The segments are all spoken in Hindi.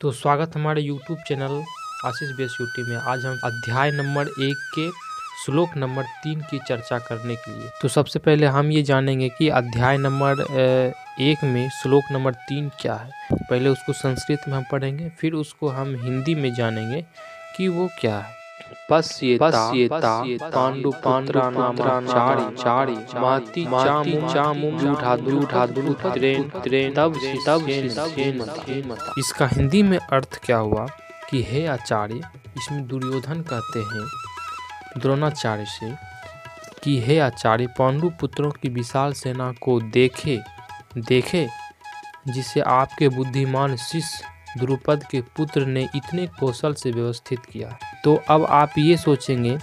तो स्वागत हमारे YouTube चैनल आशीष बेस यूटी में। आज हम अध्याय नंबर 1 के श्लोक नंबर 3 की चर्चा करने के लिए। तो सबसे पहले हम ये जानेंगे कि अध्याय नंबर 1 में श्लोक नंबर 3 क्या है। पहले उसको संस्कृत में हम पढ़ेंगे, फिर उसको हम हिंदी में जानेंगे कि वो क्या है। पश्येता पांडुपुत्राणामाचारी माति चामुम तब इसका हिंदी में अर्थ क्या हुआ कि हे आचार्य। इसमें दुर्योधन कहते हैं द्रोणाचार्य से कि हे आचार्य, पांडु पुत्रों की विशाल सेना को देखे जिसे आपके बुद्धिमान शिष्य द्रुपद के पुत्र ने इतने कौशल से व्यवस्थित किया। तो अब आप ये सोचेंगे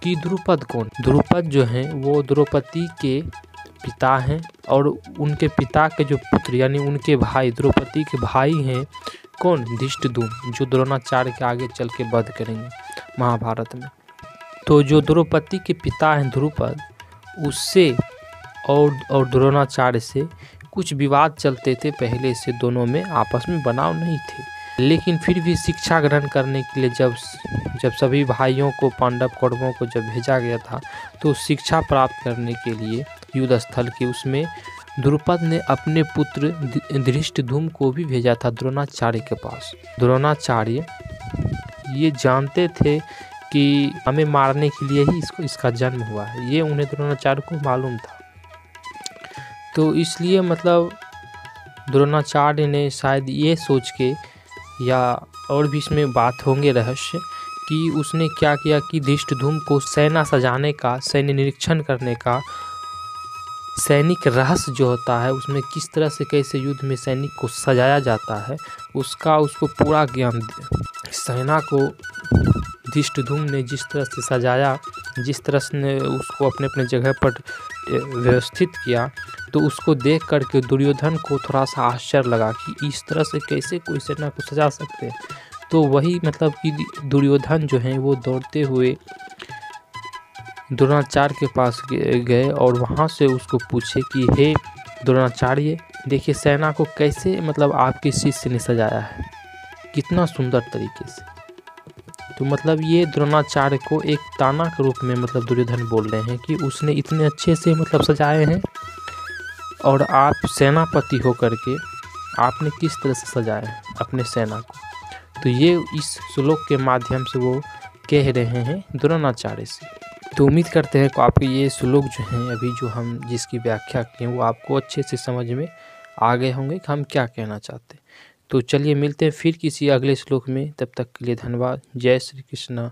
कि द्रुपद कौन? द्रुपद जो हैं वो द्रौपदी के पिता हैं, और उनके पिता के जो पुत्र यानी उनके भाई, द्रौपदी के भाई हैं कौन? धृष्टद्युम्न, जो द्रोणाचार्य के आगे चल के वध करेंगे महाभारत में। तो जो द्रौपदी के पिता हैं द्रुपद, उससे और द्रोणाचार्य से कुछ विवाद चलते थे पहले से, दोनों में आपस में बनाव नहीं थे। लेकिन फिर भी शिक्षा ग्रहण करने के लिए जब सभी भाइयों को, पांडव कौरवों को जब भेजा गया था, तो शिक्षा प्राप्त करने के लिए युद्ध स्थल के उसमें द्रुपद ने अपने पुत्र धृष्टद्युम्न को भी भेजा था द्रोणाचार्य के पास। द्रोणाचार्य ये जानते थे कि हमें मारने के लिए ही इसका जन्म हुआ है, ये उन्हें द्रोणाचार्य को मालूम था। तो इसलिए मतलब द्रोणाचार्य ने शायद ये सोच के, या और भी इसमें बात होंगे रहस्य, कि उसने क्या किया कि धृष्टद्युम्न को सेना सजाने का, सैन्य निरीक्षण करने का, सैनिक रहस्य जो होता है उसमें किस तरह से कैसे युद्ध में सैनिक को सजाया जाता है, उसको पूरा ज्ञान दिया। सेना को धृष्टद्युम्न ने जिस तरह से सजाया, जिस तरह से उसको अपने अपने जगह पर व्यवस्थित किया, तो उसको देख करके दुर्योधन को थोड़ा सा आश्चर्य लगा कि इस तरह से कैसे कोई सेना को सजा सकते हैं। तो वही मतलब कि दुर्योधन जो है वो दौड़ते हुए द्रोणाचार्य के पास गए और वहाँ से उसको पूछे कि हे द्रोणाचार्य, देखिए सेना को कैसे मतलब आपके शिष्य ने सजाया है, कितना सुंदर तरीके से। तो मतलब ये द्रोणाचार्य को एक ताना के रूप में मतलब दुर्योधन बोल रहे हैं कि उसने इतने अच्छे से मतलब सजाए हैं, और आप सेनापति होकर के आपने किस तरह से सजाया है अपने सेना को। तो ये इस श्लोक के माध्यम से वो कह रहे हैं द्रोणाचार्य से। तो उम्मीद करते हैं कि आपके ये श्लोक जो हैं अभी जो हम जिसकी व्याख्या किए वो आपको अच्छे से समझ में आ गए होंगे कि हम क्या कहना चाहते हैं। तो चलिए मिलते हैं फिर किसी अगले श्लोक में, तब तक के लिए धन्यवाद। जय श्री कृष्ण।